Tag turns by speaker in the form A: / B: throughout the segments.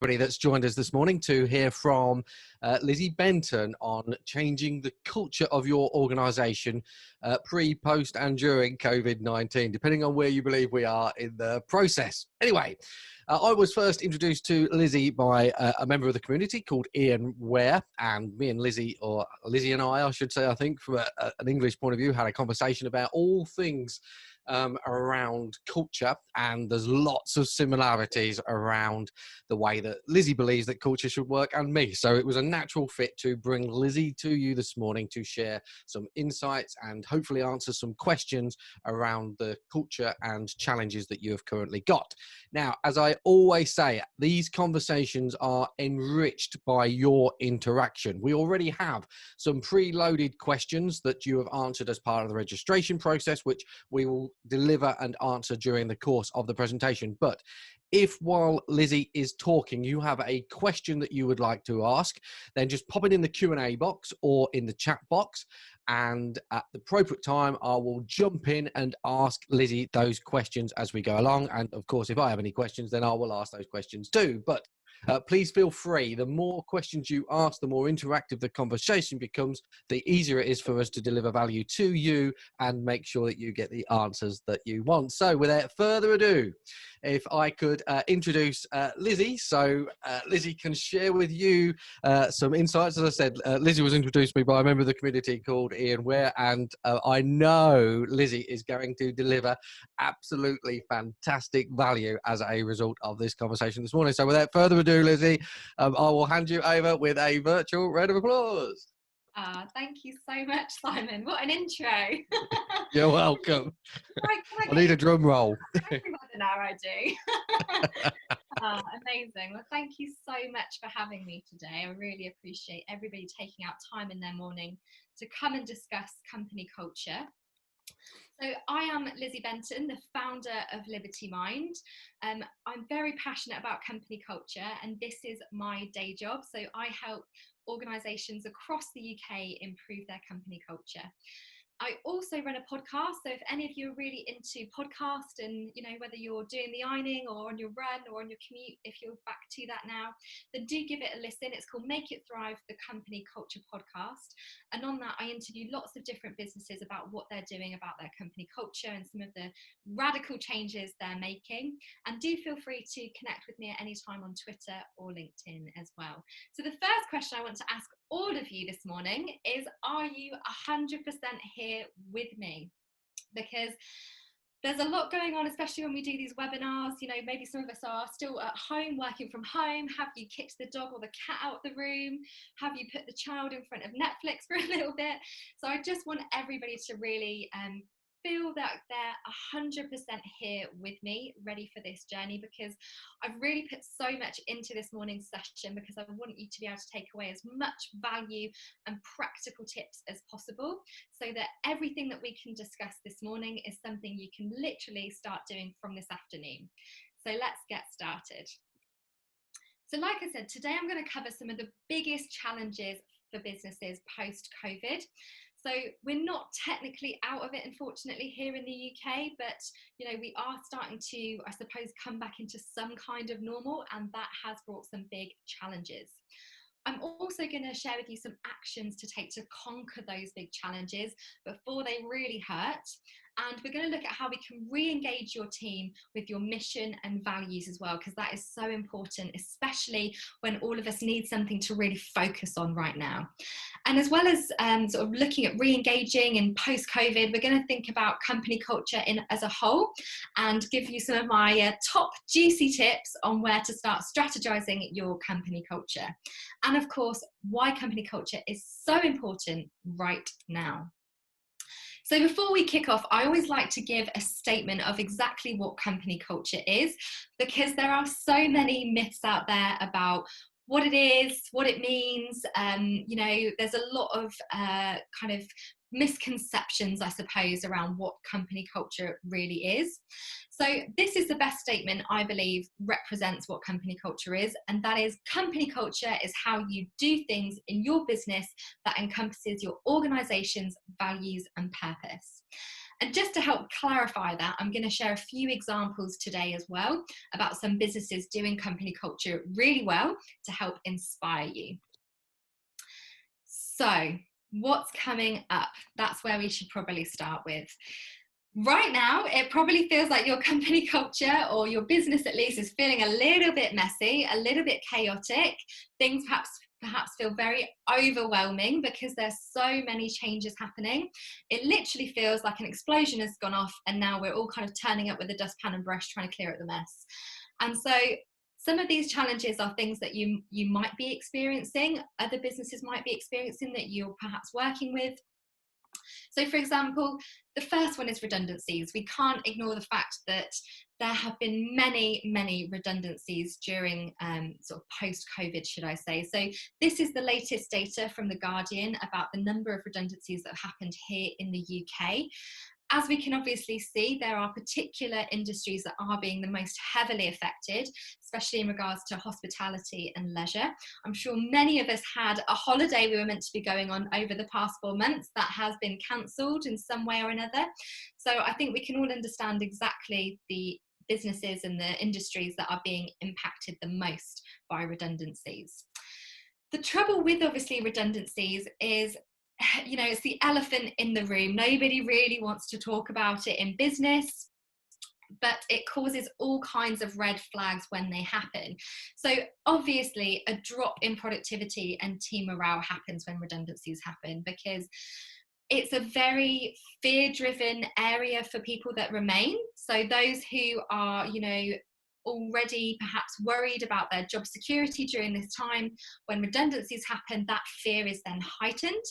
A: everybody that's joined us this morning to hear from Lizzie Benton on changing the culture of your organisation pre, post and during COVID-19, depending on where you believe we are in the process. Anyway, I was first introduced to Lizzie by a member of the community called Ian Ware, and me and Lizzie, or Lizzie and I should say, I think from an English point of view, had a conversation about all things around culture, and there's lots of similarities around the way that Lizzie believes that culture should work and me. So it was a natural fit to bring Lizzie to you this morning to share some insights and hopefully answer some questions around the culture and challenges that you have currently got. Now, as I always say, these conversations are enriched by your interaction. We already have some preloaded questions that you have answered as part of the registration process, which we will deliver and answer during the course of the presentation. But if while Lizzie is talking, you have a question that you would like to ask, then just pop it in the Q&A box or in the chat box. And at the appropriate time, I will jump in and ask Lizzie those questions as we go along. And of course, if I have any questions, then I will ask those questions too. But please feel free. The more questions you ask, the more interactive the conversation becomes, the easier it is for us to deliver value to you and make sure that you get the answers that you want. So without further ado, if I could introduce Lizzie. So Lizzie can share with you some insights. As I said, Lizzie was introduced to me by a member of the community called Ian Ware, and I know Lizzie is going to deliver absolutely fantastic value as a result of this conversation this morning. So without further ado, Lizzie, I will hand you over with a virtual round of applause.
B: Thank you so much, Simon. What an intro.
A: You're welcome. I need a drum roll.
B: Every webinar I do. Amazing. Well, thank you so much for having me today. I really appreciate everybody taking out time in their morning to come and discuss company culture. So I am Lizzie Benton, the founder of Liberty Mind. I'm very passionate about company culture, and this is my day job. So I help organisations across the UK improve their company culture. I also run a podcast, so if any of you are really into podcast and, you know, whether you're doing the ironing or on your run or on your commute, if you're back to that now, then do give it a listen. It's called Make It Thrive, the Company Culture Podcast. And on that, I interview lots of different businesses about what they're doing about their company culture and some of the radical changes they're making. And do feel free to connect with me at any time on Twitter or LinkedIn as well. So the first question I want to ask all of you this morning is, are you 100% here with me? Because there's a lot going on, especially when we do these webinars. You know, maybe some of us are still at home, working from home. Have you kicked the dog or the cat out of the room? Have you put the child in front of Netflix for a little bit? So I just want everybody to really feel that they're 100% here with me, ready for this journey, because I've really put so much into this morning's session, because I want you to be able to take away as much value and practical tips as possible, so that everything that we can discuss this morning is something you can literally start doing from this afternoon. So let's get started. So like I said, today I'm going to cover some of the biggest challenges for businesses post-COVID. So we're not technically out of it, unfortunately, here in the UK, but you know, we are starting to, I suppose, come back into some kind of normal, and that has brought some big challenges. I'm also going to share with you some actions to take to conquer those big challenges before they really hurt. And we're going to look at how we can re-engage your team with your mission and values as well, because that is so important, especially when all of us need something to really focus on right now. And as well as sort of looking at re-engaging in post-COVID, we're going to think about company culture as a whole and give you some of my top juicy tips on where to start strategizing your company culture. And of course, why company culture is so important right now. So before we kick off, I always like to give a statement of exactly what company culture is, because there are so many myths out there about what it is, what it means. You know, there's a lot of kind of misconceptions, I suppose, around what company culture really is. So this is the best statement I believe represents what company culture is, and that is, company culture is how you do things in your business that encompasses your organization's values and purpose. And just to help clarify that, I'm going to share a few examples today as well about some businesses doing company culture really well to help inspire you. So, what's coming up? That's where we should probably start with. Right now, it probably feels like your company culture, or your business at least, is feeling a little bit messy, a little bit chaotic. Things perhaps feel very overwhelming because there's so many changes happening. It literally feels like an explosion has gone off, and now we're all kind of turning up with a dustpan and brush trying to clear up the mess. And so some of these challenges are things that you might be experiencing, other businesses might be experiencing, that you're perhaps working with. So, for example, the first one is redundancies. We can't ignore the fact that there have been many redundancies during sort of post-COVID, should I say. So this is the latest data from The Guardian about the number of redundancies that have happened here in the UK. As we can obviously see, there are particular industries that are being the most heavily affected, especially in regards to hospitality and leisure. I'm sure many of us had a holiday we were meant to be going on over the past 4 months that has been cancelled in some way or another. So I think we can all understand exactly the businesses and the industries that are being impacted the most by redundancies. The trouble with obviously redundancies is, you know, it's the elephant in the room. Nobody really wants to talk about it in business, but it causes all kinds of red flags when they happen. So obviously a drop in productivity and team morale happens when redundancies happen, because it's a very fear-driven area for people that remain. So those who are, you know, already perhaps worried about their job security during this time, when redundancies happen, that fear is then heightened.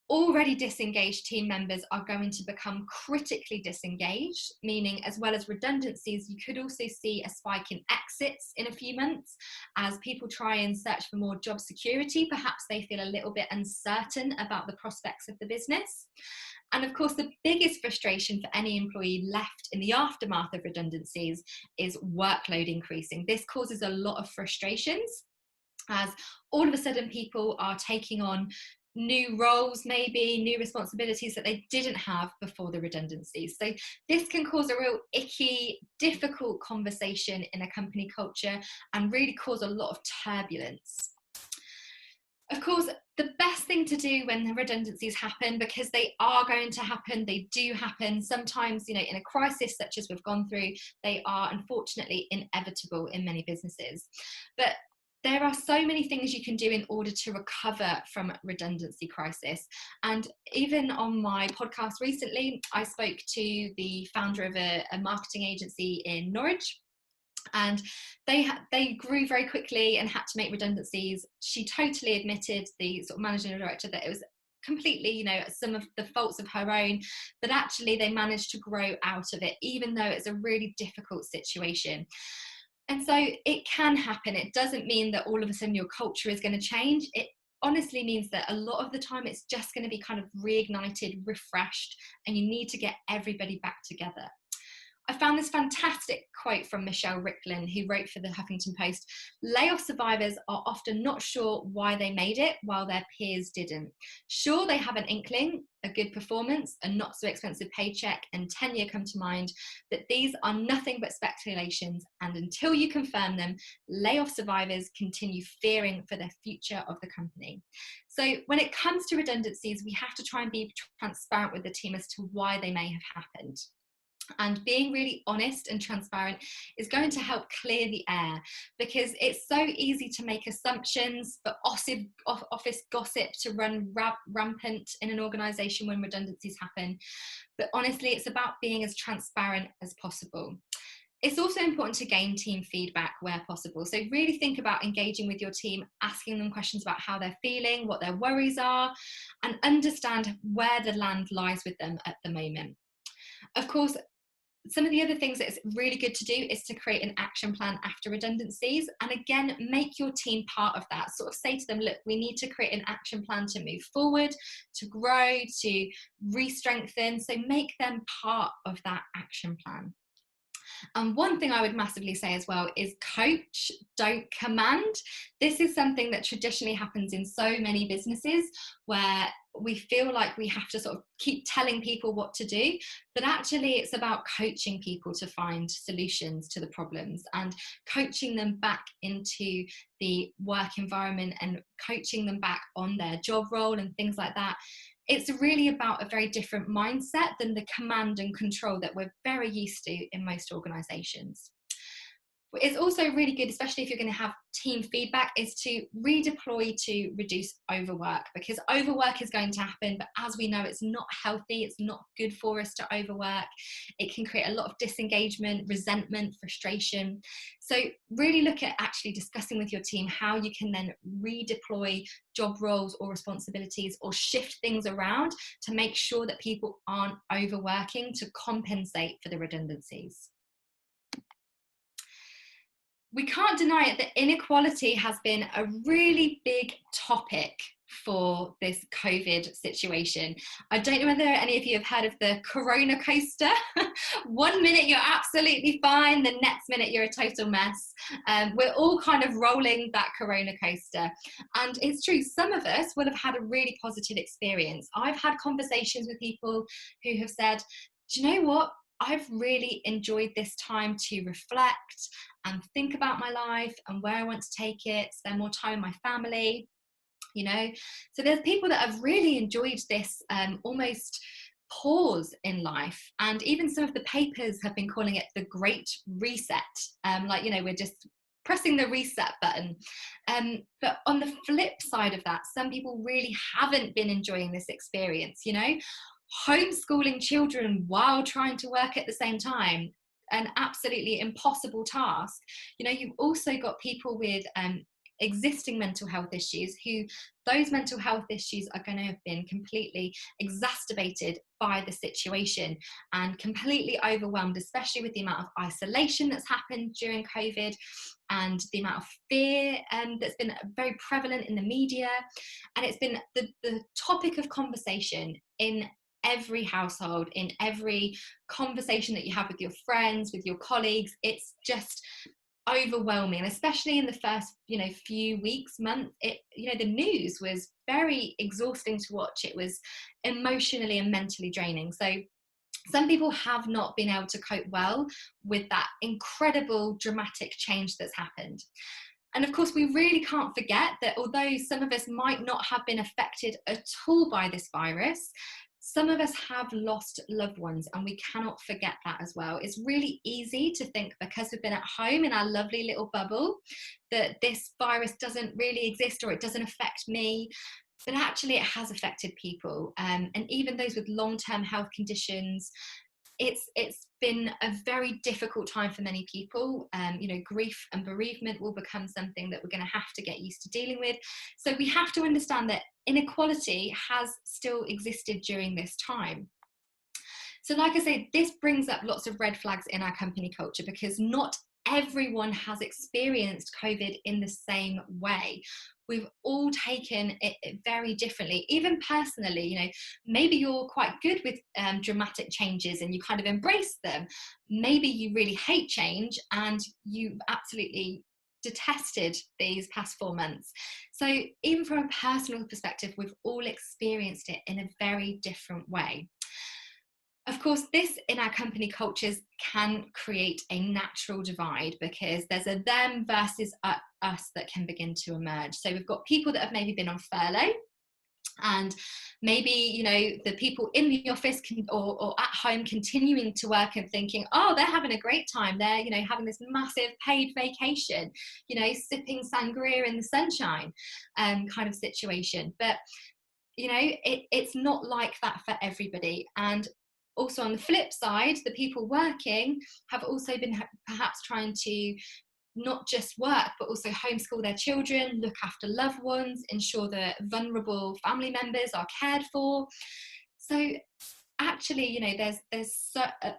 B: Already disengaged team members are going to become critically disengaged, meaning as well as redundancies, you could also see a spike in exits in a few months as people try and search for more job security. Perhaps they feel a little bit uncertain about the prospects of the business. And of course, the biggest frustration for any employee left in the aftermath of redundancies is workload increasing. This causes a lot of frustrations, as all of a sudden people are taking on new roles, maybe new responsibilities that they didn't have before the redundancies. So this can cause a real icky, difficult conversation in a company culture and really cause a lot of turbulence. Of course, the best thing to do when the redundancies happen, because they are going to happen, they do happen sometimes, you know, in a crisis such as we've gone through, they are unfortunately inevitable in many businesses. But there are so many things you can do in order to recover from redundancy crisis. And even on my podcast recently, I spoke to the founder of a marketing agency in Norwich, and they grew very quickly and had to make redundancies. She totally admitted, the sort of managing director, that it was completely, you know, some of the faults of her own, but actually they managed to grow out of it, even though it's a really difficult situation. And so it can happen. It doesn't mean that all of a sudden your culture is going to change. It honestly means that a lot of the time it's just going to be kind of reignited, refreshed, and you need to get everybody back together. I found this fantastic quote from Michelle Ricklin, who wrote for the Huffington Post: "Layoff survivors are often not sure why they made it, while their peers didn't. Sure, they have an inkling, a good performance, a not so expensive paycheck, and tenure come to mind, but these are nothing but speculations, and until you confirm them, layoff survivors continue fearing for the future of the company." So when it comes to redundancies, we have to try and be transparent with the team as to why they may have happened. And being really honest and transparent is going to help clear the air, because it's so easy to make assumptions, for office gossip to run rampant in an organisation when redundancies happen. But honestly, it's about being as transparent as possible. It's also important to gain team feedback where possible. So really think about engaging with your team, asking them questions about how they're feeling, what their worries are, and understand where the land lies with them at the moment. Of course, some of the other things that it's really good to do is to create an action plan after redundancies. And again, make your team part of that. Sort of say to them, look, we need to create an action plan to move forward, to grow, to re-strengthen. So make them part of that action plan. And one thing I would massively say as well is coach, don't command. This is something that traditionally happens in so many businesses, where we feel like we have to sort of keep telling people what to do, but actually it's about coaching people to find solutions to the problems and coaching them back into the work environment and coaching them back on their job role and things like that. It's really about a very different mindset than the command and control that we're very used to in most organizations. It's also really good, especially if you're going to have team feedback, is to redeploy to reduce overwork, because overwork is going to happen, but as we know, it's not healthy, it's not good for us to overwork. It can create a lot of disengagement, resentment, frustration. So really look at actually discussing with your team how you can then redeploy job roles or responsibilities or shift things around to make sure that people aren't overworking to compensate for the redundancies. We can't deny it that inequality has been a really big topic for this COVID situation. I don't know whether any of you have heard of the Corona coaster. 1 minute you're absolutely fine, the next minute you're a total mess. We're all kind of rolling that Corona coaster. And it's true, some of us will have had a really positive experience. I've had conversations with people who have said, do you know what? I've really enjoyed this time to reflect and think about my life and where I want to take it, spend more time with my family, you know. So there's people that have really enjoyed this almost pause in life. And even some of the papers have been calling it the Great Reset. Like, you know, we're just pressing the reset button. But on the flip side of that, some people really haven't been enjoying this experience, you know. Homeschooling children while trying to work at the same time, an absolutely impossible task. You know, you've also got people with existing mental health issues, who those mental health issues are going to have been completely exacerbated by the situation and completely overwhelmed, especially with the amount of isolation that's happened during COVID and the amount of fear that's been very prevalent in the media. And it's been the topic of conversation in every household, in every conversation that you have with your friends, with your colleagues. It's just overwhelming, especially in the first, you know, few weeks, months. It, you know, the news was very exhausting to watch. It was emotionally and mentally draining. So some people have not been able to cope well with that incredible dramatic change that's happened. And of course, we really can't forget that although some of us might not have been affected at all by this virus, some of us have lost loved ones, and we cannot forget that as well. It's really easy to think, because we've been at home in our lovely little bubble, that this virus doesn't really exist or it doesn't affect me. But actually it has affected people, and even those with long-term health conditions. It's been a very difficult time for many people. You know, grief and bereavement will become something that we're going to have to get used to dealing with. So we have to understand that inequality has still existed during this time. So like I say, this brings up lots of red flags in our company culture, because not everyone has experienced COVID in the same way. We've all taken it very differently, even personally. You know, maybe you're quite good with dramatic changes and you kind of embrace them. Maybe you really hate change and you've absolutely detested these past 4 months. So even from a personal perspective, we've all experienced it in a very different way. Of course, this in our company cultures can create a natural divide, because there's a them versus us that can begin to emerge. So we've got people that have maybe been on furlough, and maybe, you know, the people in the office or at home continuing to work and thinking, oh, they're having a great time. They're, you know, having this massive paid vacation, you know, sipping sangria in the sunshine kind of situation. But, you know, it's not like that for everybody. And also on the flip side, the people working have also been perhaps trying to not just work, but also homeschool their children, look after loved ones, ensure that vulnerable family members are cared for. So actually, you know, there's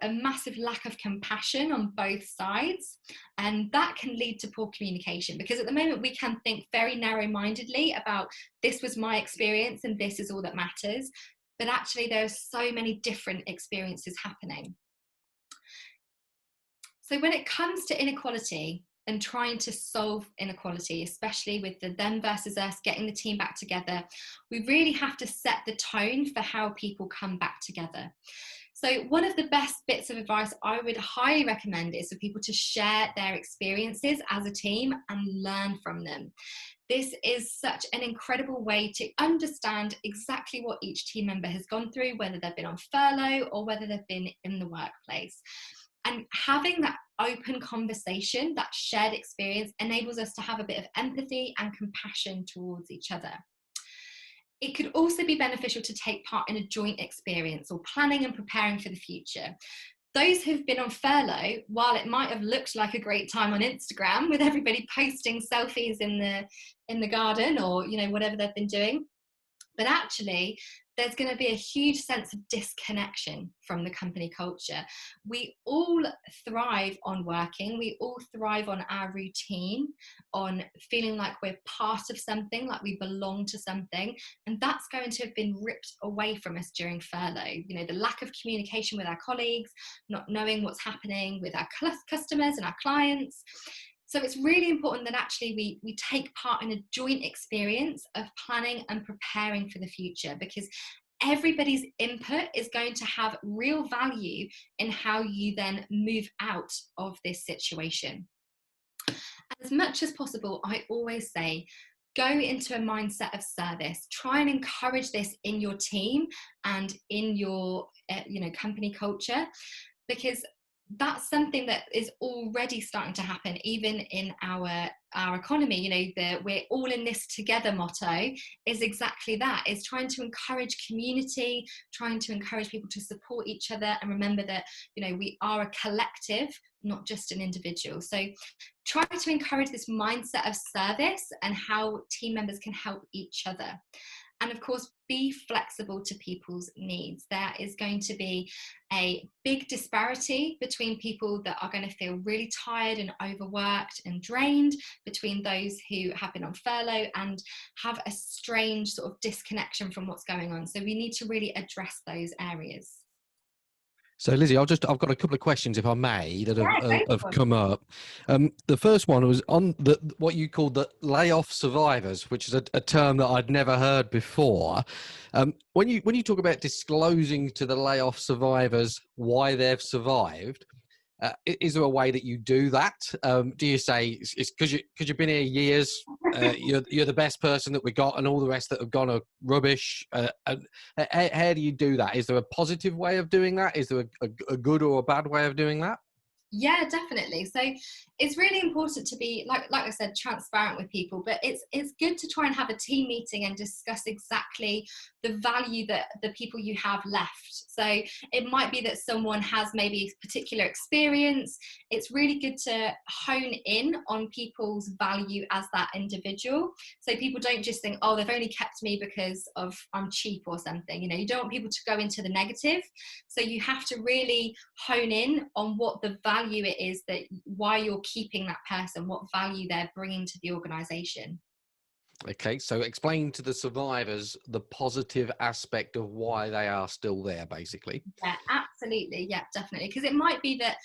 B: a massive lack of compassion on both sides, and that can lead to poor communication, because at the moment we can think very narrow-mindedly about, this was my experience and this is all that matters. But actually there are so many different experiences happening. So when it comes to inequality, and trying to solve inequality, especially with the them versus us, getting the team back together, we really have to set the tone for how people come back together. So one of the best bits of advice I would highly recommend is for people to share their experiences as a team and learn from them. This is such an incredible way to understand exactly what each team member has gone through, whether they've been on furlough or whether they've been in the workplace. And having that open conversation, that shared experience, enables us to have a bit of empathy and compassion towards each other. It could also be beneficial to take part in a joint experience or planning and preparing for the future. Those who've been on furlough, while it might have looked like a great time on Instagram with everybody posting selfies in the garden or whatever they've been doing, but actually there's going to be a huge sense of disconnection from the company culture. We all thrive on working. We all thrive on our routine, on feeling like we're part of something, like we belong to something. And that's going to have been ripped away from us during furlough. The lack of communication with our colleagues, not knowing what's happening with our customers and our clients. So it's really important that actually we take part in a joint experience of planning and preparing for the future, because everybody's input is going to have real value in how you then move out of this situation. As much as possible, I always say, go into a mindset of service. Try and encourage this in your team and in your company culture, because that's something that is already starting to happen even in our economy. The we're all in this together motto is exactly that, is trying to encourage community, trying to encourage people to support each other, and remember that we are a collective, not just an individual. So try to encourage this mindset of service and how team members can help each other. And of course, be flexible to people's needs. There is going to be a big disparity between people that are going to feel really tired and overworked and drained, between those who have been on furlough and have a strange sort of disconnection from what's going on. So we need to really address those areas.
A: So Lizzie, I've got a couple of questions, if I may, that have
B: Yeah,
A: come up. The first one was on what you called the layoff survivors, which is a term that I'd never heard before. When you talk about disclosing to the layoff survivors why they've survived, is there a way that you do that? Do you say it's because you've been here years, you're the best person that we got, and all the rest that have gone are rubbish? How do you do that? Is there a positive way of doing that? Is there a good or a bad way of doing that?
B: Yeah, definitely. So it's really important to be, like I said, transparent with people, but it's good to try and have a team meeting and discuss exactly the value that the people you have left. So it might be that someone has maybe a particular experience. It's really good to hone in on people's value as that individual. So people don't just think, oh, they've only kept me because of I'm cheap or something. You don't want people to go into the negative. So you have to really hone in on what the value it is, that why you're keeping that person, what value they're bringing to the organization.
A: Okay, so explain to the survivors the positive aspect of why they are still there, basically.
B: Yeah, absolutely. Yeah, definitely. Because it might be that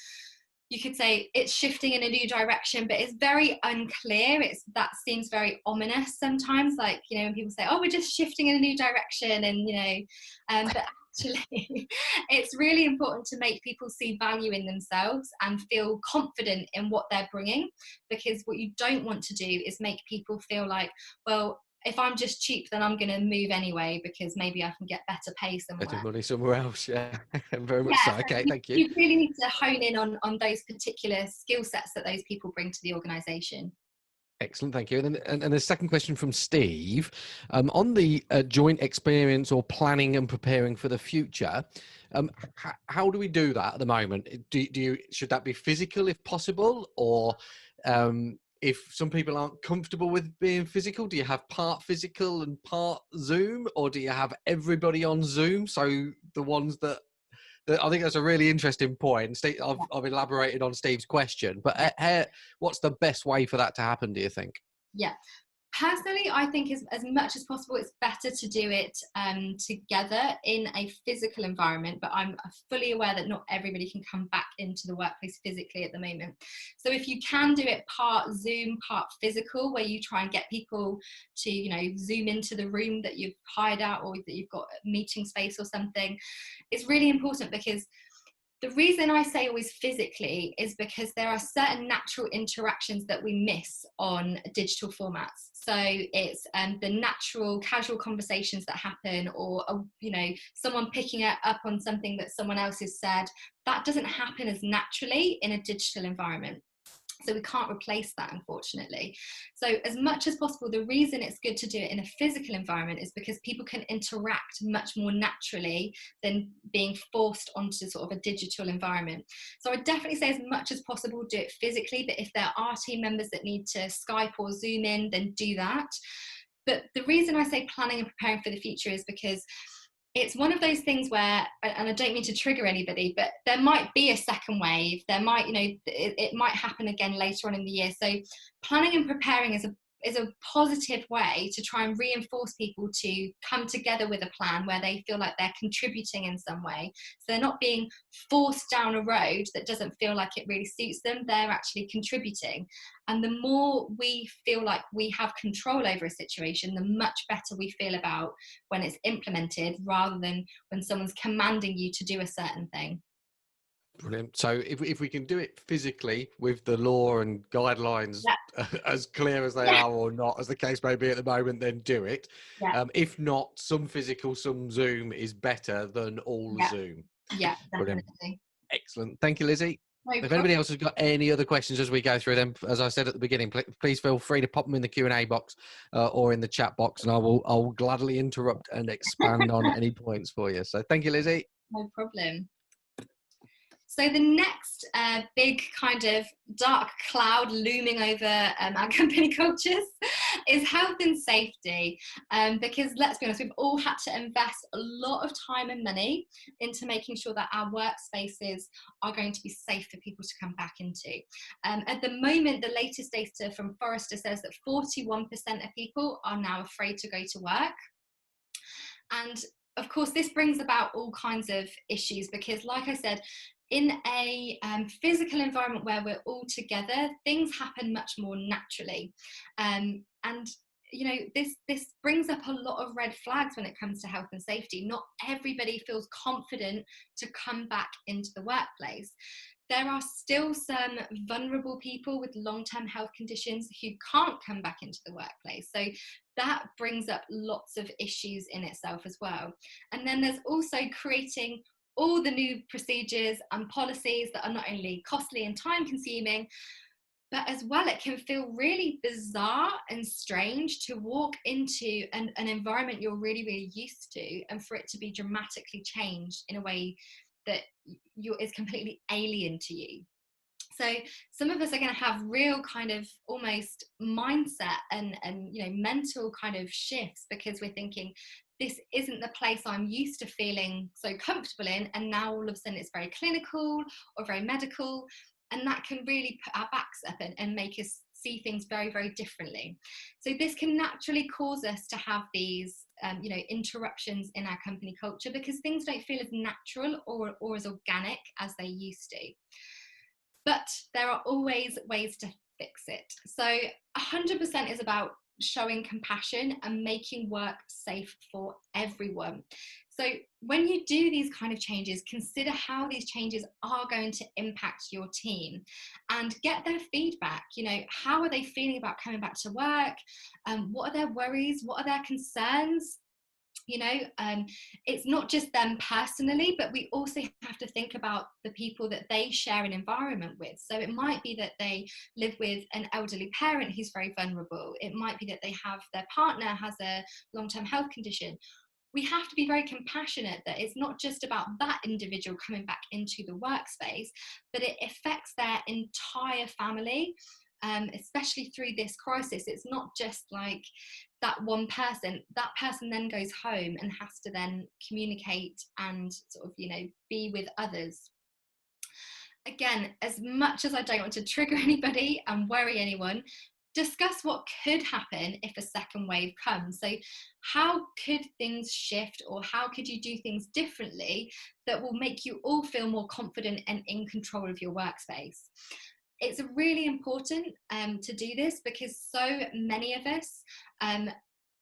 B: you could say it's shifting in a new direction, but it's very unclear. That seems very ominous sometimes, like, when people say, oh, we're just shifting in a new direction, and but actually it's really important to make people see value in themselves and feel confident in what they're bringing, because what you don't want to do is make people feel like, well, if I'm just cheap, then I'm going to move anyway because maybe I can get better pay somewhere.
A: Better money somewhere else, yeah. Very much
B: Yeah,
A: so. Okay, thank you.
B: You really need to hone in on those particular skill sets that those people bring to the organisation.
A: Excellent, thank you. And the second question from Steve, on the joint experience or planning and preparing for the future, how do we do that at the moment? Should that be physical if possible, or if some people aren't comfortable with being physical, do you have part physical and part Zoom, or do you have everybody on Zoom? So the ones that I think that's a really interesting point. Steve, I've elaborated on Steve's question, but what's the best way for that to happen, do you think?
B: Yeah. Personally, I think as much as possible, it's better to do it together in a physical environment, but I'm fully aware that not everybody can come back into the workplace physically at the moment. So if you can do it part Zoom, part physical, where you try and get people to, Zoom into the room that you've hired out or that you've got a meeting space or something, it's really important, because the reason I say always physically is because there are certain natural interactions that we miss on digital formats. So it's the natural casual conversations that happen, or someone picking up on something that someone else has said. That doesn't happen as naturally in a digital environment. So we can't replace that, unfortunately. So as much as possible, the reason it's good to do it in a physical environment is because people can interact much more naturally than being forced onto sort of a digital environment. So I definitely say as much as possible, do it physically, but if there are team members that need to Skype or Zoom in, then do that. But the reason I say planning and preparing for the future is because it's one of those things where, and I don't mean to trigger anybody, but there might be a second wave. There might, it might happen again later on in the year. So planning and preparing is a positive way to try and reinforce people to come together with a plan where they feel like they're contributing in some way. So they're not being forced down a road that doesn't feel like it really suits them. They're actually contributing. And the more we feel like we have control over a situation, the much better we feel about when it's implemented, rather than when someone's commanding you to do a certain thing.
A: Brilliant. So if we can do it physically with the law and guidelines as clear as they are, or not, as the case may be at the moment, then do it. If not, some physical, some Zoom is better than all Zoom.
B: Yeah, definitely.
A: Brilliant. Excellent. Thank you, Lizzie.
B: No
A: if anybody else has got any other questions as we go through them, as I said at the beginning, please feel free to pop them in the Q&A box or in the chat box, and I'll gladly interrupt and expand on any points for you. So thank you, Lizzie.
B: No problem. So the next big kind of dark cloud looming over our company cultures is health and safety. Because let's be honest, we've all had to invest a lot of time and money into making sure that our workspaces are going to be safe for people to come back into. At the moment, the latest data from Forrester says that 41% of people are now afraid to go to work. And of course, this brings about all kinds of issues, because like I said, in a physical environment where we're all together, things happen much more naturally. And this brings up a lot of red flags when it comes to health and safety. Not everybody feels confident to come back into the workplace. There are still some vulnerable people with long-term health conditions who can't come back into the workplace. So that brings up lots of issues in itself as well. And then there's also creating all the new procedures and policies that are not only costly and time consuming, but as well, it can feel really bizarre and strange to walk into an environment you're really, really used to, and for it to be dramatically changed in a way that is completely alien to you. So some of us are going to have real kind of almost mindset and mental kind of shifts, because we're thinking, this isn't the place I'm used to feeling so comfortable in, and now all of a sudden it's very clinical or very medical, and that can really put our backs up and make us see things very, very differently. So this can naturally cause us to have these interruptions in our company culture, because things don't feel as natural or as organic as they used to. But there are always ways to fix it. So 100% is about showing compassion and making work safe for everyone. So when you do these kind of changes, consider how these changes are going to impact your team and get their feedback. How are they feeling about coming back to work? What are their worries? What are their concerns? It's not just them personally, but we also have to think about the people that they share an environment with. So it might be that they live with an elderly parent who's very vulnerable. It might be that their partner has a long-term health condition. We have to be very compassionate that it's not just about that individual coming back into the workspace, but it affects their entire family. Especially through this crisis, it's not just like that one person. That person then goes home and has to then communicate and sort of, be with others. Again, as much as I don't want to trigger anybody and worry anyone, discuss what could happen if a second wave comes. So how could things shift, or how could you do things differently that will make you all feel more confident and in control of your workspace? It's really important to do this, because so many of us,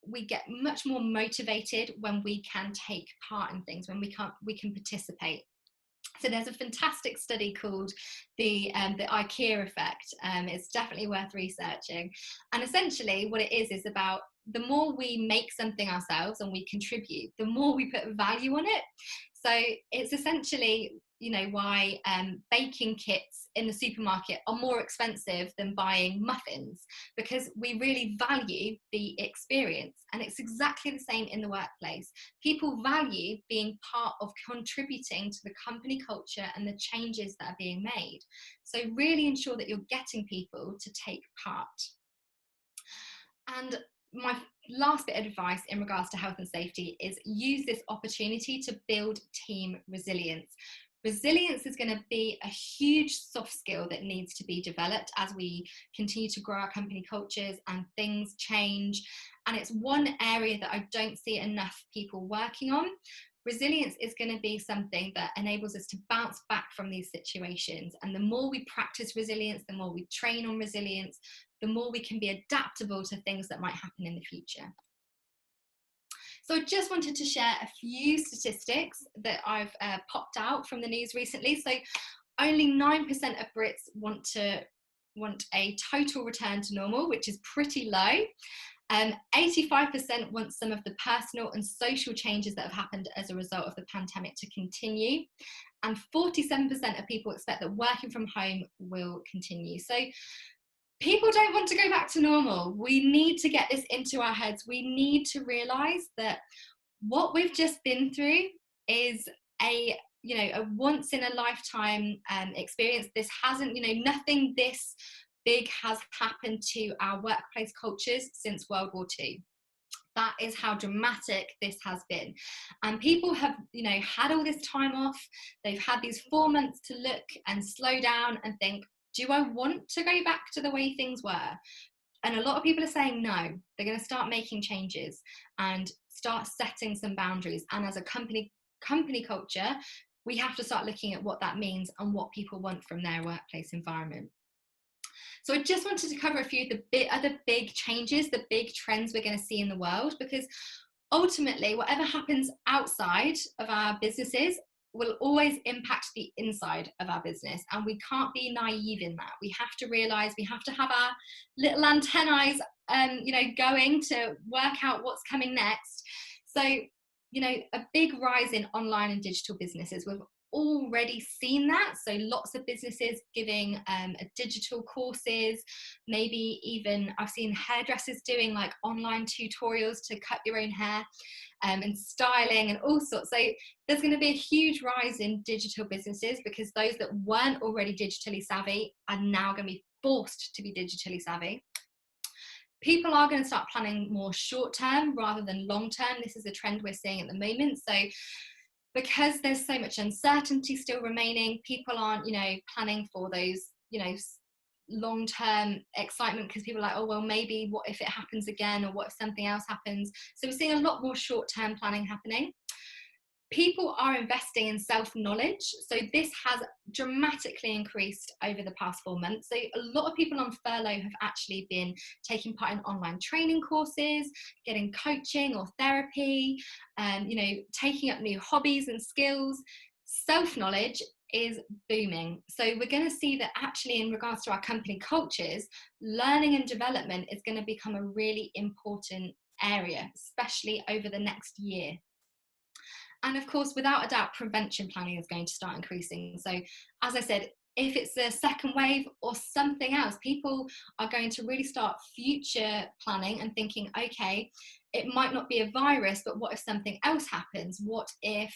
B: we get much more motivated when we can take part in things, when we can participate. So there's a fantastic study called the IKEA effect. It's definitely worth researching. And essentially what it is about the more we make something ourselves and we contribute, the more we put value on it. So it's essentially, why baking kits in the supermarket are more expensive than buying muffins, because we really value the experience. And it's exactly the same in the workplace. People value being part of contributing to the company culture and the changes that are being made. So really ensure that you're getting people to take part. And my last bit of advice in regards to health and safety is use this opportunity to build team resilience. Resilience is going to be a huge soft skill that needs to be developed as we continue to grow our company cultures and things change. And it's one area that I don't see enough people working on. Resilience is going to be something that enables us to bounce back from these situations. And the more we practice resilience, the more we train on resilience, the more we can be adaptable to things that might happen in the future. So I just wanted to share a few statistics that I've popped out from the news recently. So only 9% of Brits want a total return to normal, which is pretty low. 85% want some of the personal and social changes that have happened as a result of the pandemic to continue. And 47% of people expect that working from home will continue. So people don't want to go back to normal. We need to get this into our heads. We need to realise that what we've just been through is a once in a lifetime experience. This hasn't, nothing this big has happened to our workplace cultures since World War II. That is how dramatic this has been. And people have, had all this time off. They've had these 4 months to look and slow down and think, do I want to go back to the way things were? And a lot of people are saying no. They're going to start making changes and start setting some boundaries. And as a company culture, we have to start looking at what that means and what people want from their workplace environment. So I just wanted to cover a few of the other big changes, the big trends we're going to see in the world, because ultimately, whatever happens outside of our businesses will always impact the inside of our business, and we can't be naive in that. We have to realize, we have to have our little antennae going to work out what's coming next. So a big rise in online and digital businesses. We've already seen that. So lots of businesses giving digital courses, maybe even I've seen hairdressers doing like online tutorials to cut your own hair and styling and all sorts. So there's going to be a huge rise in digital businesses, because those that weren't already digitally savvy are now going to be forced to be digitally savvy. People are going to start planning more short term rather than long term. This is a trend we're seeing at the moment. So because there's so much uncertainty still remaining, people aren't, planning for those, long-term excitement, because people are like, oh, well, maybe what if it happens again, or what if something else happens? So we're seeing a lot more short-term planning happening. People are investing in self-knowledge. So this has dramatically increased over the past 4 months. So a lot of people on furlough have actually been taking part in online training courses, getting coaching or therapy, taking up new hobbies and skills. Self-knowledge is booming. So we're going to see that actually in regards to our company cultures, learning and development is going to become a really important area, especially over the next year. And of course, without a doubt, prevention planning is going to start increasing. So as I said, if it's a second wave or something else, people are going to really start future planning and thinking, okay, it might not be a virus, but what if something else happens? What if,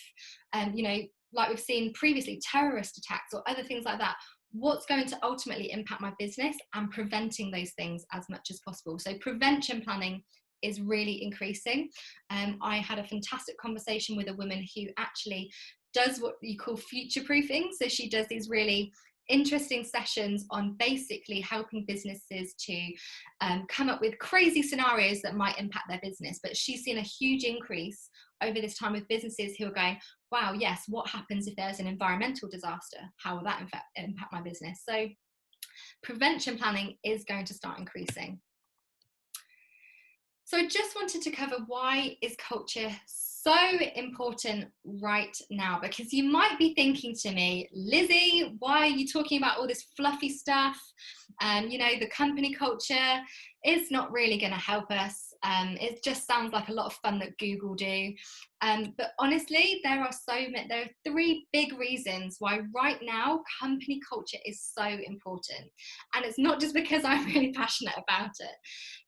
B: like we've seen previously, terrorist attacks or other things like that? What's going to ultimately impact my business, and preventing those things as much as possible. So prevention planning is really increasing. I had a fantastic conversation with a woman who actually does what you call future proofing. So she does these really interesting sessions on basically helping businesses to come up with crazy scenarios that might impact their business. But she's seen a huge increase over this time with businesses who are going, wow, yes, what happens if there's an environmental disaster? How will that impact my business? So prevention planning is going to start increasing. So I just wanted to cover, why is culture so important right now? Because you might be thinking to me, Lizzie, why are you talking about all this fluffy stuff? You know, the company culture is not really going to help us. It just sounds like a lot of fun that Google do. But honestly, there are 3 big reasons why right now company culture is so important. And it's not just because I'm really passionate about it.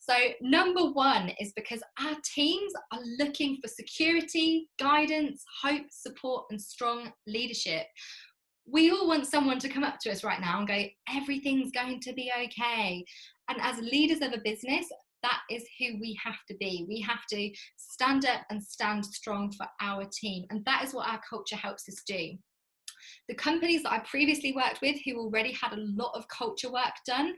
B: So number 1 is because our teams are looking for security, guidance, hope, support, and strong leadership. We all want someone to come up to us right now and go, everything's going to be okay. And as leaders of a business, that is who we have to be. We have to stand up and stand strong for our team. And that is what our culture helps us do. The companies that I previously worked with, who already had a lot of culture work done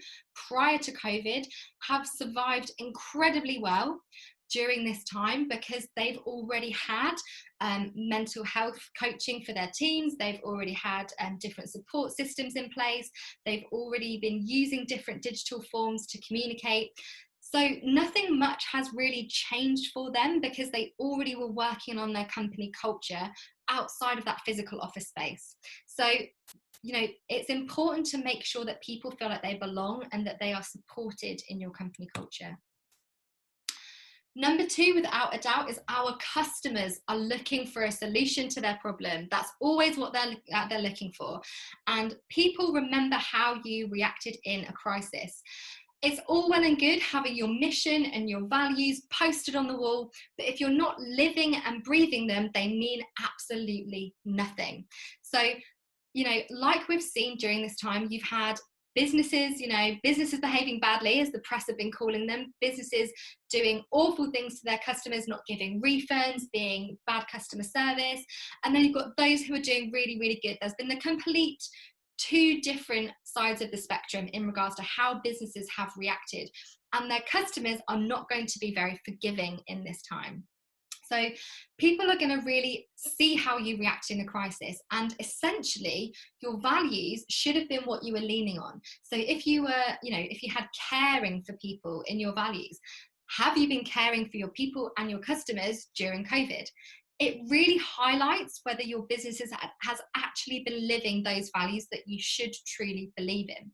B: prior to COVID, have survived incredibly well during this time, because they've already had mental health coaching for their teams. They've already had different support systems in place. They've already been using different digital forms to communicate. So nothing much has really changed for them, because they already were working on their company culture outside of that physical office space. So, you know, it's important to make sure that people feel like they belong and that they are supported in your company culture. Number 2, without a doubt, is our customers are looking for a solution to their problem. That's always what they're looking for. And people remember how you reacted in a crisis. It's all well and good having your mission and your values posted on the wall, but if you're not living and breathing them, they mean absolutely nothing. So, you know, like we've seen during this time, you've had businesses behaving badly, as the press have been calling them, businesses doing awful things to their customers, not giving refunds, being bad customer service. And then you've got those who are doing really, really good. There's been the complete 2 different sides of the spectrum in regards to how businesses have reacted, and their customers are not going to be very forgiving in this time. So people are going to really see how you react in a crisis, and essentially your values should have been what you were leaning on. So if you were, if you had caring for people in your values, have you been caring for your people and your customers during COVID? It really highlights whether your business has actually been living those values that you should truly believe in.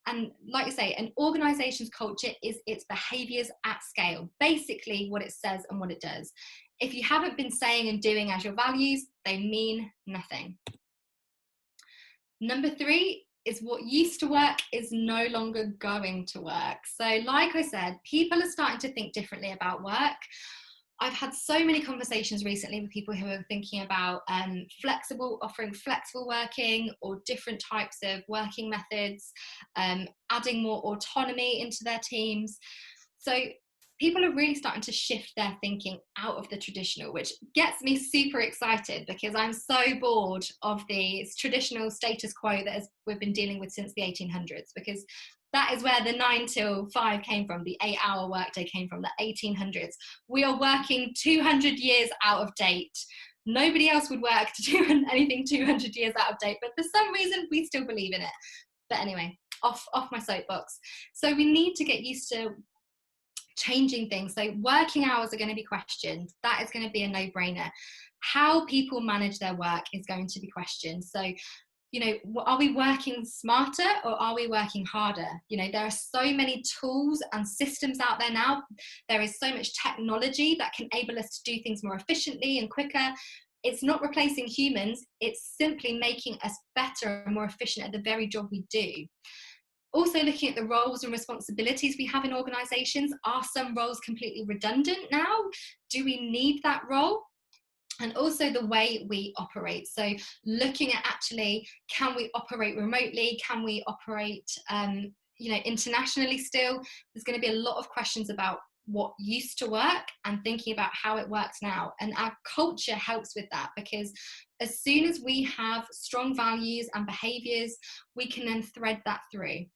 B: And like I say, an organization's culture is its behaviors at scale, basically what it says and what it does. If you haven't been saying and doing as your values, they mean nothing. Number 3 is what used to work is no longer going to work. So like I said, people are starting to think differently about work. I've had so many conversations recently with people who are thinking about offering flexible working or different types of working methods, adding more autonomy into their teams. So people are really starting to shift their thinking out of the traditional, which gets me super excited, because I'm so bored of the traditional status quo that we've been dealing with since the 1800s, because that is where the 9 till 5 came from, the 8-hour workday came from, the 1800s. We are working 200 years out of date. Nobody else would work to do anything 200 years out of date, but for some reason we still believe in it. But anyway, off my soapbox. So we need to get used to changing things. So working hours are going to be questioned. That is going to be a no-brainer. How people manage their work is going to be questioned. So, are we working smarter or are we working harder? There are so many tools and systems out there now. There is so much technology that can enable us to do things more efficiently and quicker. It's not replacing humans. It's simply making us better and more efficient at the very job we do. Also looking at the roles and responsibilities we have in organizations. Are some roles completely redundant now? Do we need that role? And also the way we operate. So looking at actually, can we operate remotely? Can we operate, internationally still? There's going to be a lot of questions about what used to work and thinking about how it works now. And our culture helps with that, because as soon as we have strong values and behaviors, we can then thread that through.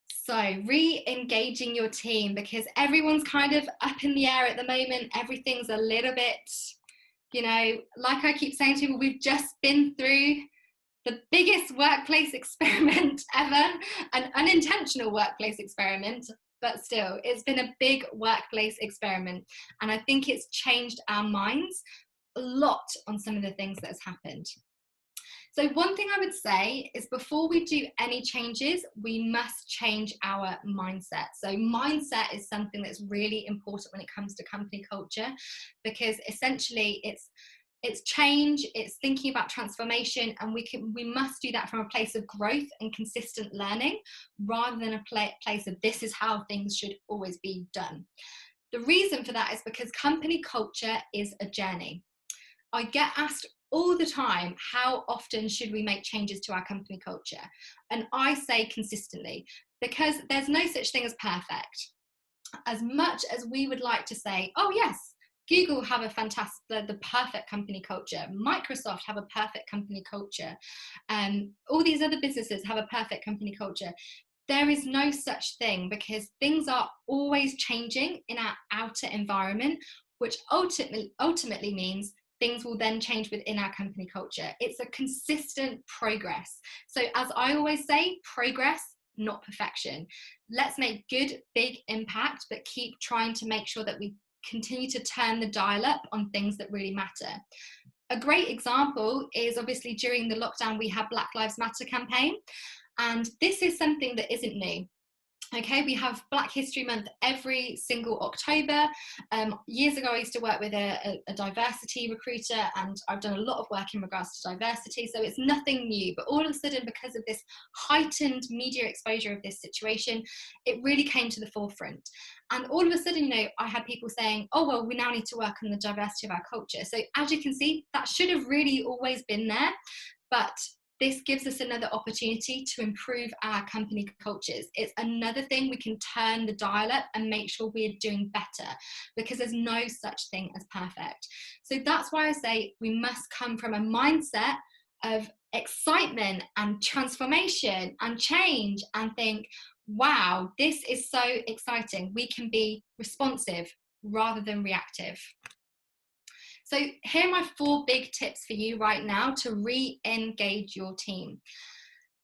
B: So re-engaging your team, because everyone's kind of up in the air at the moment. Everything's a little bit, you know, like I keep saying to people, we've just been through the biggest workplace experiment ever, an unintentional workplace experiment, but still, it's been a big workplace experiment. And I think it's changed our minds a lot on some of the things that has happened. So one thing I would say is, before we do any changes, we must change our mindset. So mindset is something that's really important when it comes to company culture, because essentially it's change, it's thinking about transformation, and we must do that from a place of growth and consistent learning, rather than a place of this is how things should always be done. The reason for that is because company culture is a journey. I get asked all the time, how often should we make changes to our company culture? And I say consistently, because there's no such thing as perfect. As much as we would like to say, oh yes, Google have a fantastic, the perfect company culture, Microsoft have a perfect company culture, and all these other businesses have a perfect company culture. There is no such thing, because things are always changing in our outer environment, which ultimately means things will then change within our company culture. It's a consistent progress. So as I always say, progress, not perfection. Let's make good, big impact, but keep trying to make sure that we continue to turn the dial up on things that really matter. A great example is, obviously during the lockdown, we had Black Lives Matter campaign. And this is something that isn't new. Okay, we have Black History Month every single October. Years ago, I used to work with a diversity recruiter, and I've done a lot of work in regards to diversity, so it's nothing new. But all of a sudden, because of this heightened media exposure of this situation, it really came to the forefront. And all of a sudden, you know, I had people saying, oh, well, we now need to work on the diversity of our culture. So as you can see, that should have really always been there. But this gives us another opportunity to improve our company cultures. It's another thing we can turn the dial up and make sure we're doing better, because there's no such thing as perfect. So that's why I say we must come from a mindset of excitement and transformation and change, and think, wow, this is so exciting. We can be responsive rather than reactive. So here are my 4 big tips for you right now to re-engage your team.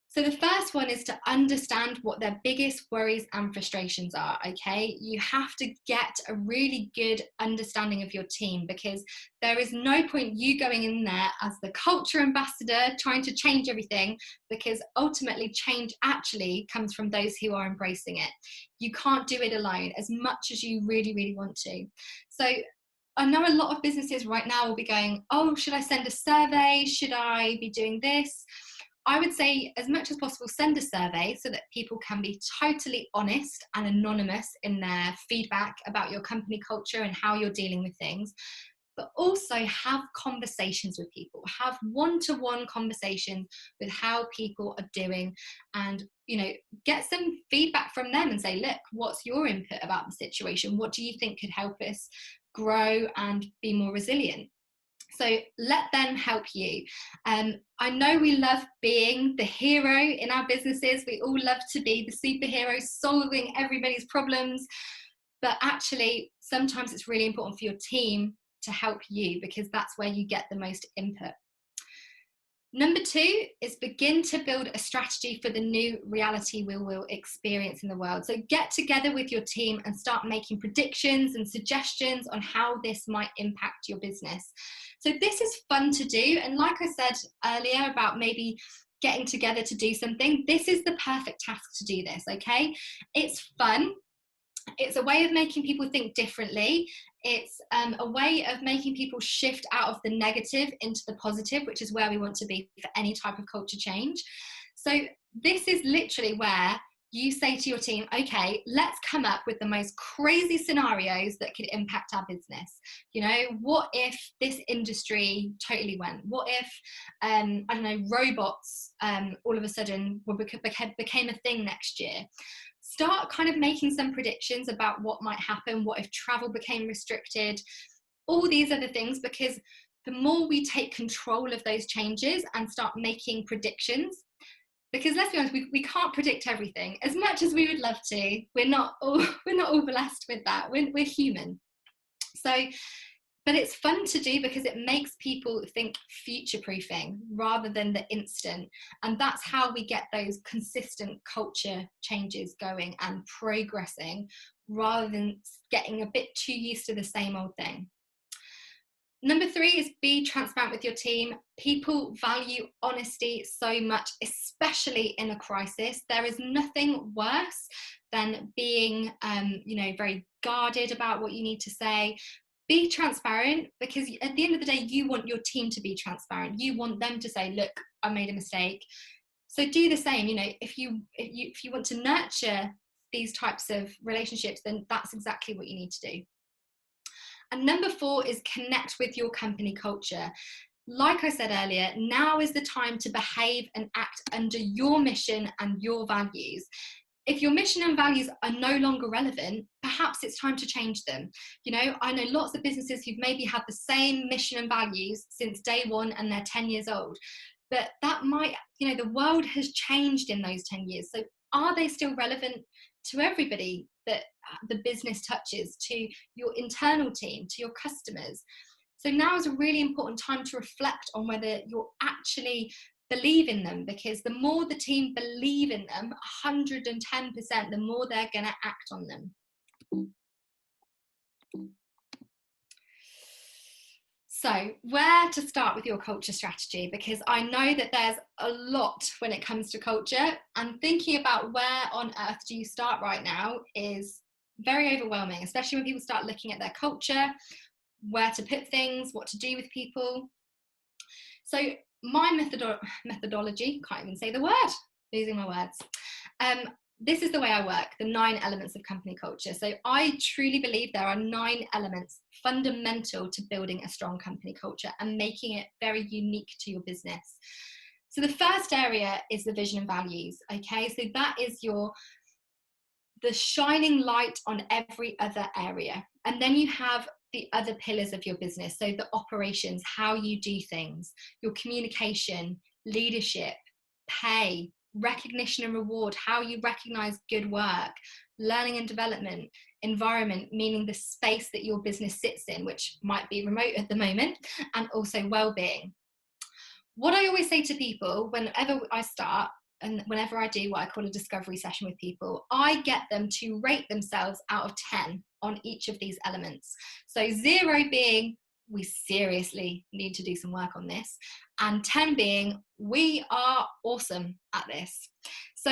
B: So the first one is to understand what their biggest worries and frustrations are, okay? You have to get a really good understanding of your team, because there is no point you going in there as the culture ambassador trying to change everything, because ultimately change actually comes from those who are embracing it. You can't do it alone, as much as you really, really want to. So I know a lot of businesses right now will be going, oh, should I send a survey? Should I be doing this? I would say, as much as possible, send a survey so that people can be totally honest and anonymous in their feedback about your company culture and how you're dealing with things. But also have conversations with people, have one-to-one conversations with how people are doing, and, you know, get some feedback from them and say, look, what's your input about the situation? What do you think could help us grow and be more resilient? So let them help you. I know we love being the hero in our businesses. We all love to be the superhero solving everybody's problems. But actually, sometimes it's really important for your team to help you, because that's where you get the most input. Number 2 is begin to build a strategy for the new reality we will experience in the world. So get together with your team and start making predictions and suggestions on how this might impact your business. So this is fun to do. And like I said earlier about maybe getting together to do something, this is the perfect task to do this, okay? It's fun. It's a way of making people think differently. It's a way of making people shift out of the negative into the positive, which is where we want to be for any type of culture change. So this is literally where you say to your team, okay, let's come up with the most crazy scenarios that could impact our business. You know, what if this industry totally went? What if, I don't know, robots all of a sudden became a thing next year? start kind of making some predictions about what might happen. What if travel became restricted? All these other things, because the more we take control of those changes and start making predictions, because let's be honest, we can't predict everything as much as we would love to. We're not all blessed with that. We're human. So, but it's fun to do because it makes people think future proofing rather than the instant. And that's how we get those consistent culture changes going and progressing, rather than getting a bit too used to the same old thing. Number 3 is be transparent with your team. People value honesty so much, especially in a crisis. There is nothing worse than being, very guarded about what you need to say. Be transparent, because at the end of the day, you want your team to be transparent. You want them to say, look, I made a mistake. So do the same. If you want to nurture these types of relationships, then that's exactly what you need to do. And number 4 is connect with your company culture. Like I said earlier, now is the time to behave and act under your mission and your values. If your mission and values are no longer relevant, perhaps it's time to change them. I know lots of businesses who've maybe had the same mission and values since day one and they're 10 years old. But that might, the world has changed in those 10 years. So are they still relevant to everybody that the business touches, to your internal team, to your customers? So now is a really important time to reflect on whether you're actually believe in them, because the more the team believe in them, 110%, the more they're going to act on them. So where to start with your culture strategy? Because I know that there's a lot when it comes to culture, and thinking about where on earth do you start right now is very overwhelming, especially when people start looking at their culture, where to put things, what to do with people. So my methodology, can't even say the word, losing my words. This is the way I work, the 9 elements of company culture. So I truly believe there are 9 elements fundamental to building a strong company culture and making it very unique to your business. So the first area is the vision and values. Okay, so that is the shining light on every other area. And then you have the other pillars of your business. So the operations, how you do things, your communication, leadership, pay, recognition and reward, how you recognize good work, learning and development, environment, meaning the space that your business sits in, which might be remote at the moment, and also well-being. What I always say to people whenever I start, and whenever I do what I call a discovery session with people, I get them to rate themselves out of 10 on each of these elements. So 0 being, we seriously need to do some work on this, and 10 being, we are awesome at this. So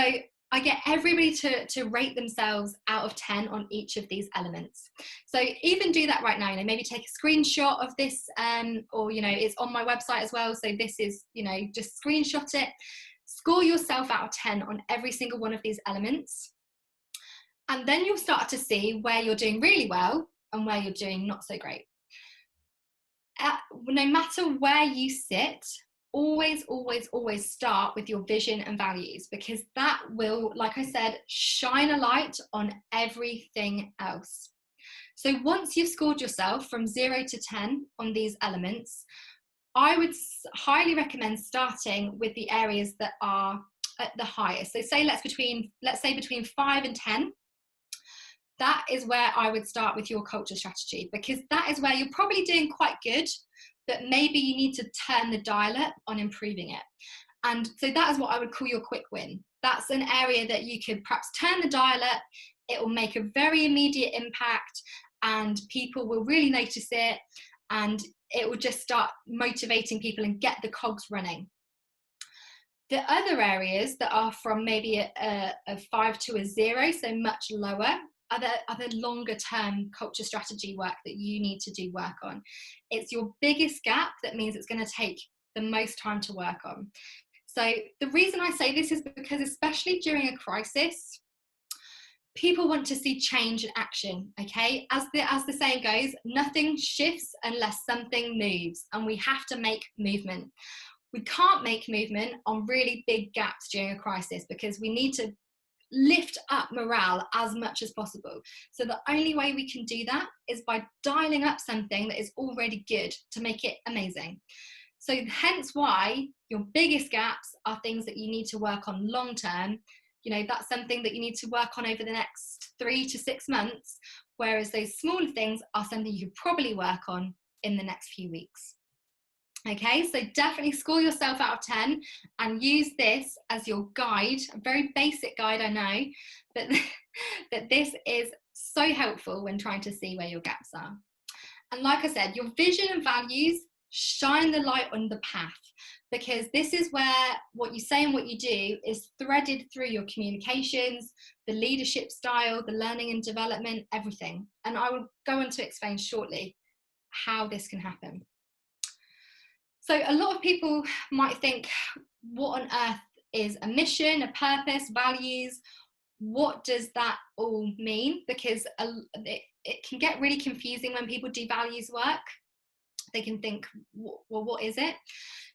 B: I get everybody to rate themselves out of 10 on each of these elements. So even do that right now, maybe take a screenshot of this, or, it's on my website as well. So this is, just screenshot it, score yourself out of 10 on every single one of these elements. And then you'll start to see where you're doing really well and where you're doing not so great. No matter where you sit, always start with your vision and values, because that will, like I said, shine a light on everything else. So once you've scored yourself from 0 to 10 on these elements, I would highly recommend starting with the areas that are at the highest. So let's say between 5 and 10. That is where I would start with your culture strategy, because that is where you're probably doing quite good, but maybe you need to turn the dial up on improving it. And so that is what I would call your quick win. That's an area that you could perhaps turn the dial up. It will make a very immediate impact and people will really notice it, and it will just start motivating people and get the cogs running. The other areas that are from maybe a 5 to a 0, so much lower, are the longer term culture strategy work that you need to do work on. It's your biggest gap that means it's going to take the most time to work on. So the reason I say this is because, especially during a crisis, people want to see change and action. Okay, as the saying goes, nothing shifts unless something moves, and we have to make movement. We can't make movement on really big gaps during a crisis, because we need to lift up morale as much as possible. So the only way we can do that is by dialing up something that is already good to make it amazing. So hence why your biggest gaps are things that you need to work on long term. That's something that you need to work on over the next 3 to 6 months, whereas those smaller things are something you could probably work on in the next few weeks. Okay, so definitely score yourself out of 10 and use this as your guide, a very basic guide, I know, but that this is so helpful when trying to see where your gaps are. And like I said, your vision and values shine the light on the path, because this is where what you say and what you do is threaded through your communications, the leadership style, the learning and development, everything. And I will go on to explain shortly how this can happen. So a lot of people might think, what on earth is a mission, a purpose, values? What does that all mean? Because it can get really confusing when people do values work. They can think, well, what is it?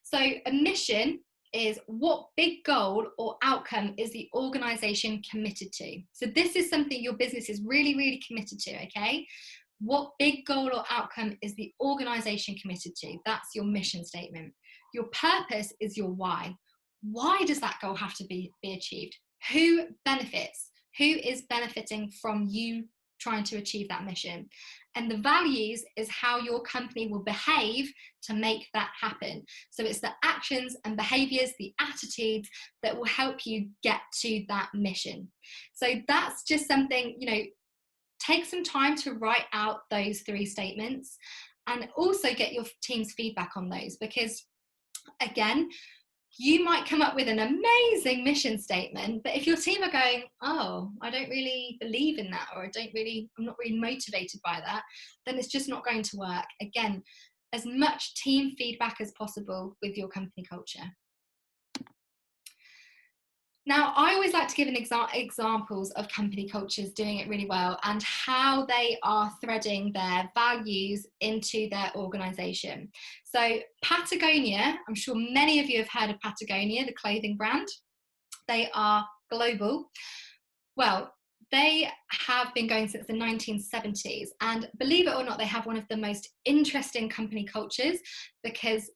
B: So a mission is what big goal or outcome is the organization committed to? So this is something your business is really, really committed to, okay? What big goal or outcome is the organization committed to? That's your mission statement. Your purpose is your why. Why does that goal have to be achieved? Who benefits? Who is benefiting from you trying to achieve that mission? And the values is how your company will behave to make that happen. So it's the actions and behaviors, the attitudes that will help you get to that mission. So that's just something, take some time to write out those 3 statements and also get your team's feedback on those, because again, you might come up with an amazing mission statement, but if your team are going, oh, I don't really believe in that, or I'm not really motivated by that, then it's just not going to work. Again, as much team feedback as possible with your company culture. Now, I always like to give examples of company cultures doing it really well and how they are threading their values into their organization. So Patagonia, I'm sure many of you have heard of Patagonia, the clothing brand. They are global. Well, they have been going since the 1970s, and believe it or not, they have one of the most interesting company cultures, because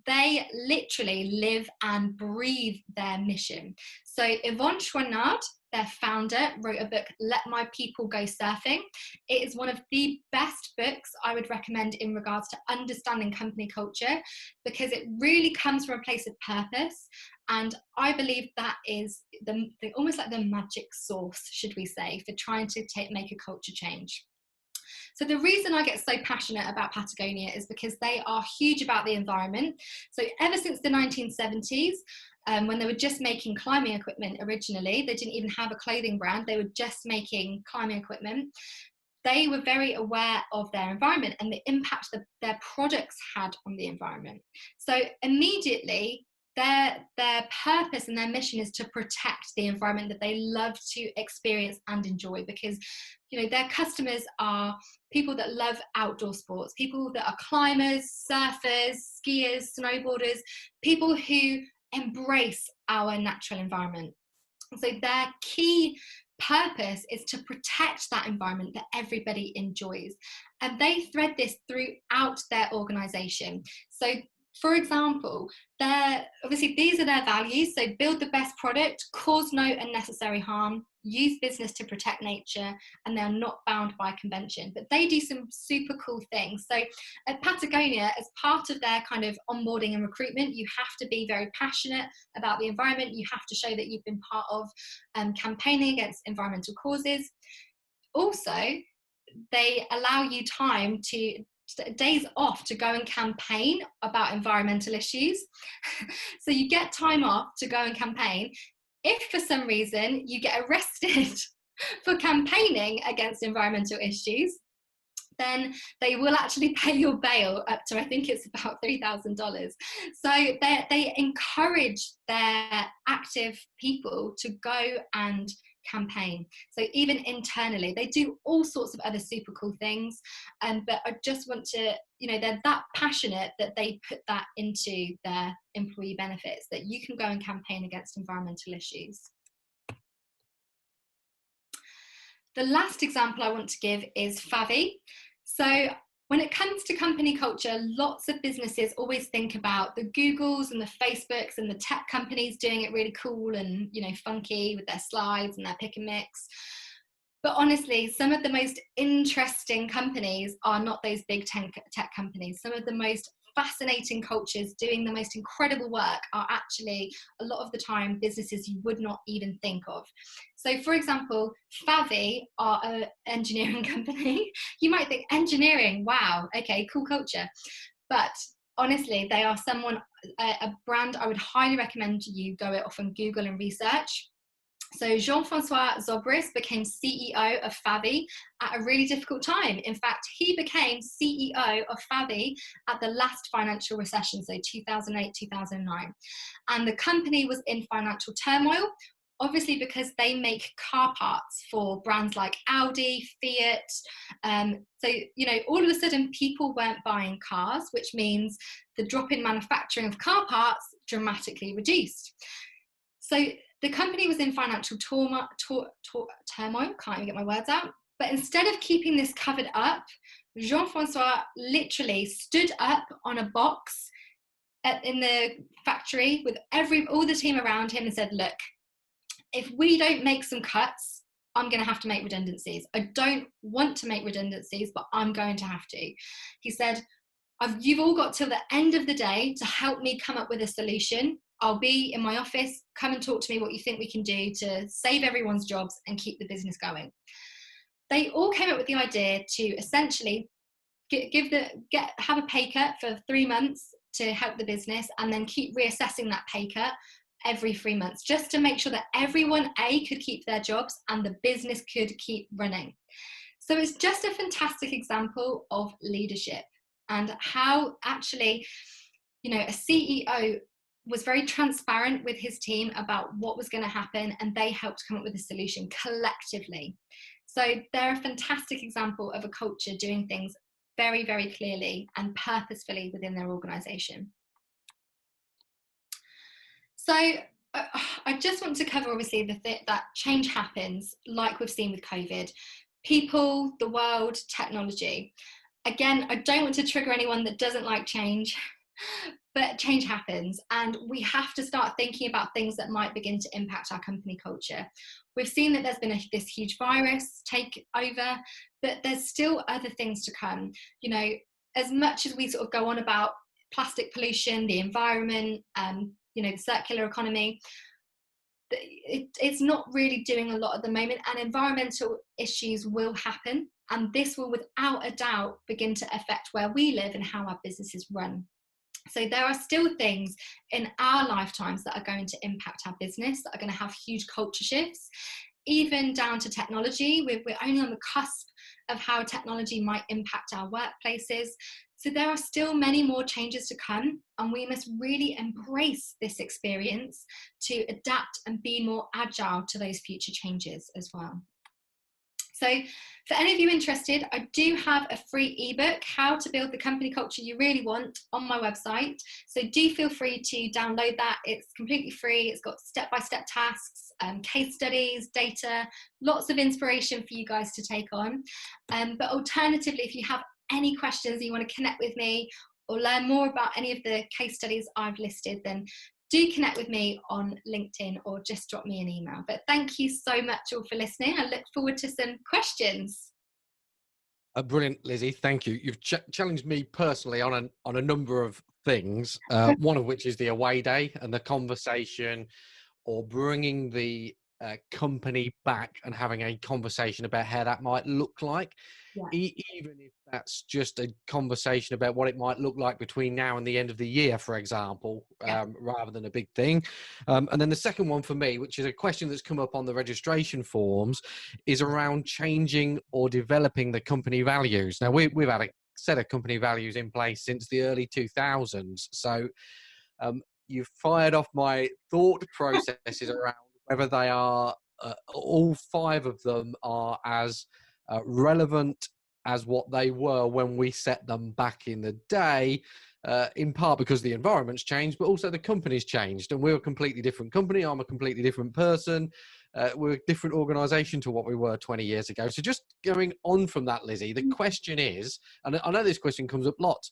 B: they literally live and breathe their mission. So Yvonne Chouinard, their founder, wrote a book, Let My People Go Surfing. It is one of the best books I would recommend in regards to understanding company culture, because it really comes from a place of purpose. And I believe that is almost like the magic sauce, should we say, for trying to make a culture change. So the reason I get so passionate about Patagonia is because they are huge about the environment. So ever since the 1970s, when they were just making climbing equipment originally, they didn't even have a clothing brand, they were just making climbing equipment. They were very aware of their environment and the impact that their products had on the environment. So immediately, their purpose and their mission is to protect the environment that they love to experience and enjoy, because their customers are people that love outdoor sports, people that are climbers, surfers, skiers, snowboarders, people who embrace our natural environment. So their key purpose is to protect that environment that everybody enjoys, and they thread this throughout their organization. So for example, obviously these are their values. So build the best product, cause no unnecessary harm, use business to protect nature, and they're not bound by convention. But they do some super cool things. So at Patagonia, as part of their kind of onboarding and recruitment, you have to be very passionate about the environment. You have to show that you've been part of campaigning against environmental causes. Also, they allow you days off to go and campaign about environmental issues. So you get time off to go and campaign. If for some reason you get arrested for campaigning against environmental issues, then they will actually pay your bail up to, I think it's about $3,000. So they encourage their active people to go and campaign. So even internally, they do all sorts of other super cool things. But I just want to, they're that passionate that they put that into their employee benefits, that you can go and campaign against environmental issues. The last example I want to give is Favi. So when it comes to company culture, lots of businesses always think about the Googles and the Facebooks and the tech companies doing it really cool and, you know, funky with their slides and their pick and mix. But honestly, some of the most interesting companies are not those big tech companies. Some of the most fascinating cultures doing the most incredible work are actually, a lot of the time, businesses you would not even think of. So for example, Favi are an engineering company. You might think, engineering, wow, okay, cool culture. But honestly, they are a brand I would highly recommend you go off and Google and research. So Jean-Francois Zobris became CEO of Favi at a really difficult time. In fact, he became CEO of Favi at the last financial recession, so 2008, 2009. And the company was in financial turmoil, obviously because they make car parts for brands like Audi, Fiat. So, you know, all of a sudden people weren't buying cars, which means the drop in manufacturing of car parts dramatically reduced. So the company was in financial turmoil, can't even get my words out. But instead of keeping this covered up, Jean-Francois literally stood up on a box in the factory with all the team around him and said, look, if we don't make some cuts, I'm going to have to make redundancies. I don't want to make redundancies, but I'm going to have to. He said, you've all got till the end of the day to help me come up with a solution. I'll be in my office. Come and talk to me what you think we can do to save everyone's jobs and keep the business going. They all came up with the idea to essentially have a pay cut for 3 months to help the business, and then keep reassessing that pay cut every 3 months, just to make sure that everyone could keep their jobs and the business could keep running. So it's just a fantastic example of leadership and how actually, you know, a CEO was very transparent with his team about what was going to happen, and they helped come up with a solution collectively. So they're a fantastic example of a culture doing things very, very clearly and purposefully within their organization. So I just want to cover, obviously, that change happens, like we've seen with COVID. People, the world, technology. Again, I don't want to trigger anyone that doesn't like change, but change happens, and we have to start thinking about things that might begin to impact our company culture. We've seen that there's been this huge virus take over, but there's still other things to come. You know, as much as we sort of go on about plastic pollution, the environment, you know, the circular economy, it's not really doing a lot at the moment, and environmental issues will happen, and this will without a doubt begin to affect where we live and how our businesses run. So there are still things in our lifetimes that are going to impact our business, that are going to have huge culture shifts, even down to technology. We're only on the cusp of how technology might impact our workplaces. So there are still many more changes to come, and we must really embrace this experience to adapt and be more agile to those future changes as well. So for any of you interested, I do have a free ebook, How to Build the Company Culture You Really Want, on my website. So do feel free to download that. It's completely free. It's got step-by-step tasks, case studies, data, lots of inspiration for you guys to take on. But alternatively, if you have any questions, you want to connect with me or learn more about any of the case studies I've listed, then do connect with me on LinkedIn or just drop me an email. But thank you so much all for listening. I look forward to some questions.
A: Brilliant, Lizzie. Thank you. You've challenged me personally on a number of things, one of which is the away day and the conversation, or bringing the company back and having a conversation about how that might look like. Yeah. Even if that's just a conversation about what it might look like between now and the end of the year, for example, rather than a big thing. And then the second one for me, which is a question that's come up on the registration forms, is around changing or developing the company values. Now, we've had a set of company values in place since the early 2000s. So you've fired off my thought processes around whether they are, all 5 of them are as relevant as what they were when we set them back in the day, in part because the environment's changed, but also the company's changed, and we're a completely different company. I'm a completely different person. we're a different organisation to what we were 20 years ago. So just going on from that, Lizzie, the question is, and I know this question comes up lots,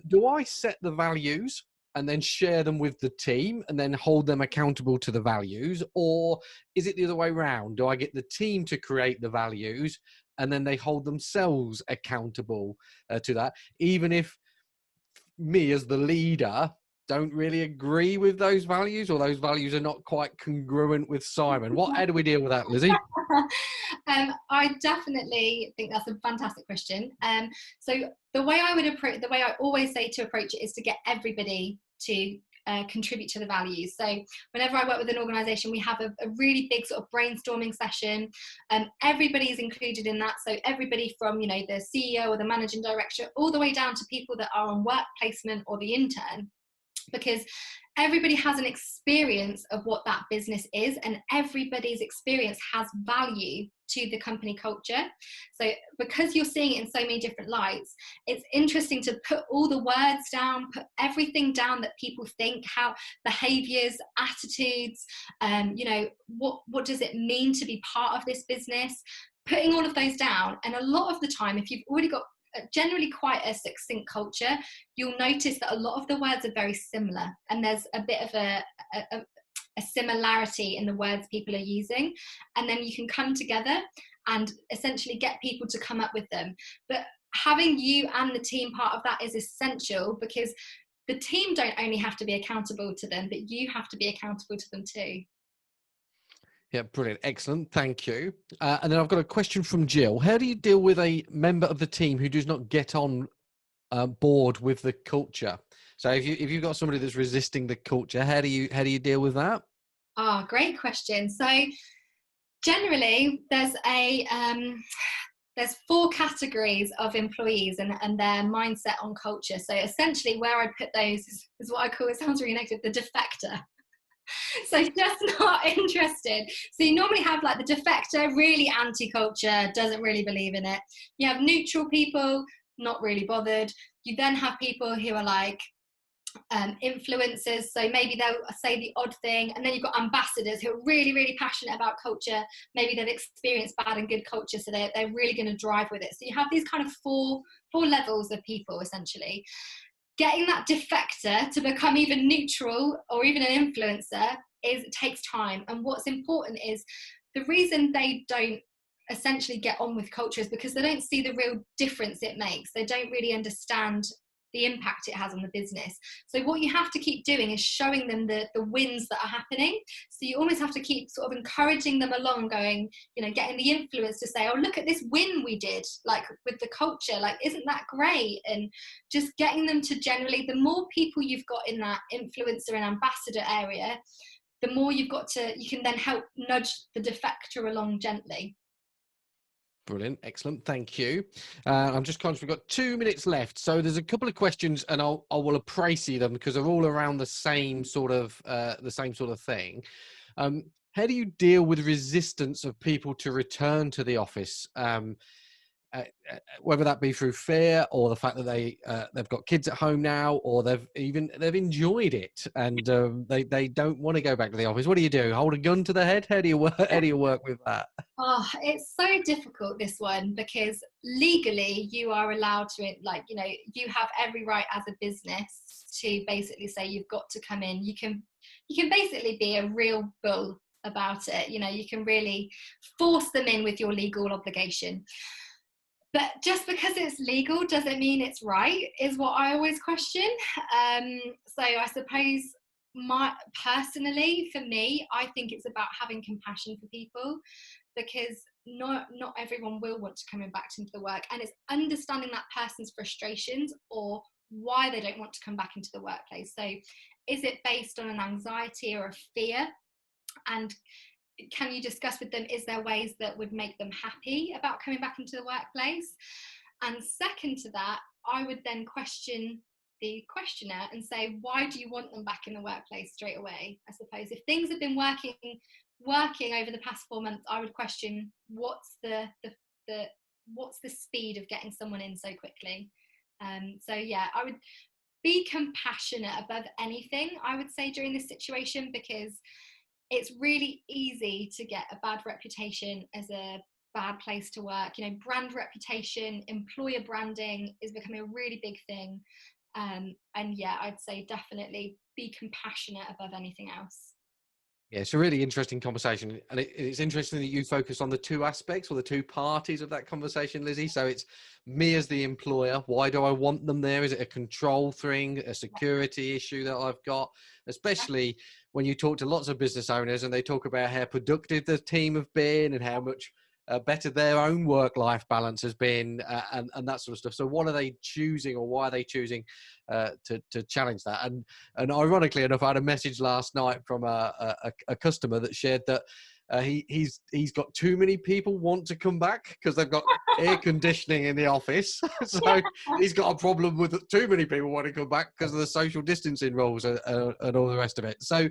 A: do I set the values and then share them with the team and then hold them accountable to the values? Or is it the other way around? Do I get the team to create the values and then they hold themselves accountable to that, even if me as the leader don't really agree with those values, or those values are not quite congruent with Simon? How do we deal with that, Lizzie?
B: I definitely think that's a fantastic question. So the way I would approach, the way I always say to approach it, is to get everybody to contribute to the values. So whenever I work with an organisation, we have a really big sort of brainstorming session. Everybody is included in that. So everybody from, you know, the CEO or the managing director, all the way down to people that are on work placement or the intern, because everybody has an experience of what that business is, and everybody's experience has value to the company culture. So because you're seeing it in so many different lights, it's interesting to put all the words down, put everything down that people think, how behaviors, attitudes, you know, what does it mean to be part of this business, putting all of those down. And a lot of the time, if you've already got generally quite a succinct culture, you'll notice that a lot of the words are very similar, and there's a bit of a similarity in the words people are using, and then you can come together and essentially get people to come up with them. But having you and the team part of that is essential, because the team don't only have to be accountable to them, but you have to be accountable to them too.
A: Yeah, brilliant. Excellent. Thank you. And then I've got a question from Jill. How do you deal with a member of the team who does not get on board with the culture? So if you've got somebody that's resisting the culture, how do you deal with that?
B: Oh, great question. So generally there's there's 4 categories of employees and their mindset on culture. So essentially where I put those is what I call, it sounds really negative, the defector. So just not interested. So you normally have like the defector, really anti-culture, doesn't really believe in it. You have neutral people, not really bothered. You then have people who are like influencers, so maybe they'll say the odd thing. And then you've got ambassadors who are really, really passionate about culture. Maybe they've experienced bad and good culture, so they're really going to drive with it. So you have these kind of four levels of people essentially. Getting that defector to become even neutral or even an influencer takes time. And what's important is, the reason they don't essentially get on with culture is because they don't see the real difference it makes. They don't really understand the impact it has on the business. So what you have to keep doing is showing them the wins that are happening. So you always have to keep sort of encouraging them along, going, you know, getting the influence to say, oh, look at this win we did, like with the culture, like, isn't that great? And just getting them to generally, the more people you've got in that influencer and ambassador area, the more you can then help nudge the defector along gently.
A: Brilliant. Excellent. Thank you. I'm just conscious we've got 2 minutes left. So there's a couple of questions, and I will précis them because they're all around the same sort of thing. How do you deal with resistance of people to return to the office? Whether that be through fear, or the fact that they've got kids at home now, or they've enjoyed it and they don't want to go back to the office. What do you do? Hold a gun to the head? How do you work with that?
B: Oh, it's so difficult, this one, because legally you are allowed to, like, you know, you have every right as a business to basically say you've got to come in. You can basically be a real bull about it. You know, you can really force them in with your legal obligation. But just because it's legal doesn't mean it's right, is what I always question. So I suppose personally, for me, I think it's about having compassion for people, because not everyone will want to come back into the work, and it's understanding that person's frustrations or why they don't want to come back into the workplace. So is it based on an anxiety or a fear? And can you discuss with them, is there ways that would make them happy about coming back into the workplace? And second to that, I would then question the questioner and say, why do you want them back in the workplace straight away? I suppose if things have been working over the past 4 months, I would question what's the speed of getting someone in so quickly. So yeah, I would be compassionate above anything, I would say, during this situation, because it's really easy to get a bad reputation as a bad place to work. You know, brand reputation, employer branding is becoming a really big thing. And yeah, I'd say definitely be compassionate above anything else.
A: Yeah, it's a really interesting conversation, and it's interesting that you focus on the two aspects or the two parties of that conversation, Lizzie. So it's me as the employer. Why do I want them there? Is it a control thing, a security issue that I've got? Especially when you talk to lots of business owners and they talk about how productive the team have been and how much better their own work-life balance has been, and that sort of stuff. So what are they choosing, or why are they choosing to challenge that? And ironically enough, I had a message last night from a customer that shared that he's got too many people want to come back because they've got air conditioning in the office. So he's got a problem with too many people want to come back because of the social distancing rules and all the rest of it. So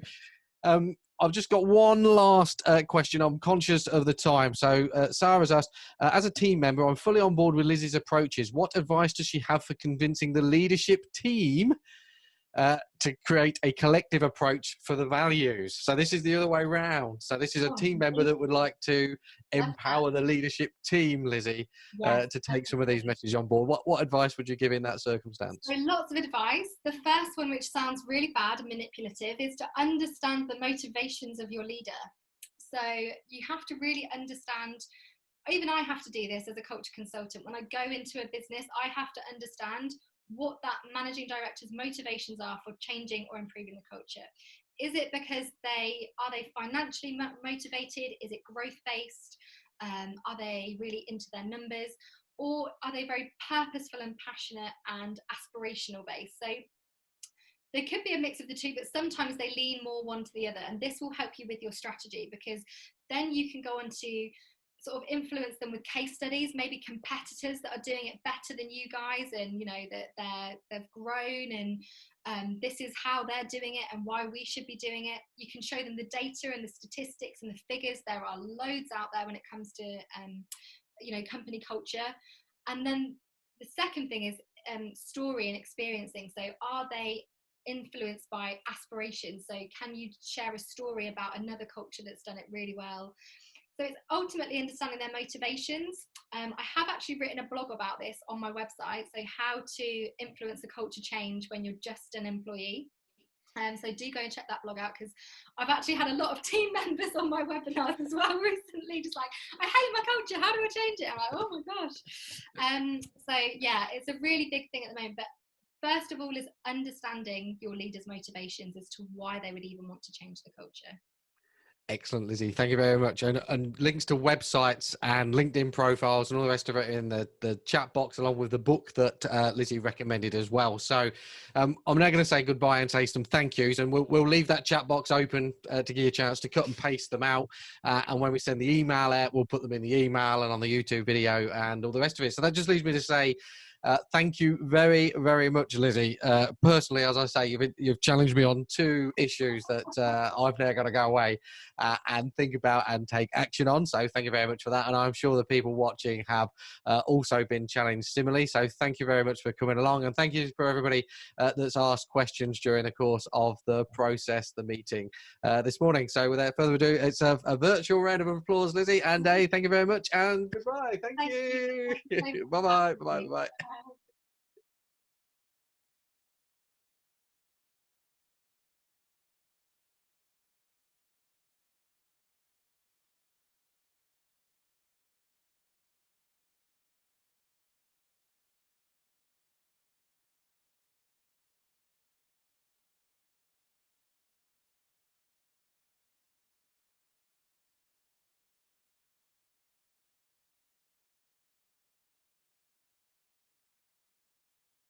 A: I've just got one last question. I'm conscious of the time. So Sarah's asked, as a team member, I'm fully on board with Lizzie's approaches. What advice does she have for convincing the leadership team to create a collective approach for the values? So this is the other way around. So this is a team member that would like to empower the leadership team, Lizzie, to take some of these messages on board. What advice would you give in that circumstance?
B: So lots of advice. The first one, which sounds really bad and manipulative, is to understand the motivations of your leader. So you have to really understand, even I have to do this as a culture consultant. When I go into a business, I have to understand what that managing director's motivations are for changing or improving the culture. Is it because are they financially motivated? Is it growth based? Are they really into their numbers? Or are they very purposeful and passionate and aspirational based? So there could be a mix of the two, but sometimes they lean more one to the other. And this will help you with your strategy, because then you can go on to sort of influence them with case studies, maybe competitors that are doing it better than you guys, and you know that they've grown, and this is how they're doing it and why we should be doing it. You can show them the data and the statistics and the figures. There are loads out there when it comes to you know, company culture. And then the second thing is story and experiencing. So are they influenced by aspiration? So can you share a story about another culture that's done it really well? So it's ultimately understanding their motivations. I have actually written a blog about this on my website, so how to influence a culture change when you're just an employee. So do go and check that blog out, because I've actually had a lot of team members on my webinars as well recently, just like, I hate my culture, how do I change it? I'm like, oh my gosh. So yeah, it's a really big thing at the moment. But first of all is understanding your leaders' motivations as to why they would even want to change the culture.
A: Excellent, Lizzie. Thank you very much. And links to websites and LinkedIn profiles and all the rest of it in the chat box, along with the book that Lizzie recommended as well. So I'm now going to say goodbye and say some thank yous, and we'll leave that chat box open to give you a chance to cut and paste them out. And when we send the email out, we'll put them in the email and on the YouTube video and all the rest of it. So that just leaves me to say, thank you very, very much, Lizzie. Personally, as I say, you've challenged me on two issues that I've now got to go away and think about and take action on. So thank you very much for that. And I'm sure the people watching have also been challenged similarly. So thank you very much for coming along. And thank you for everybody that's asked questions during the course of the process, the meeting this morning. So without further ado, it's a virtual round of applause, Lizzie. And thank you very much. And goodbye. Thank you. Bye-bye. Bye-bye. Bye-bye.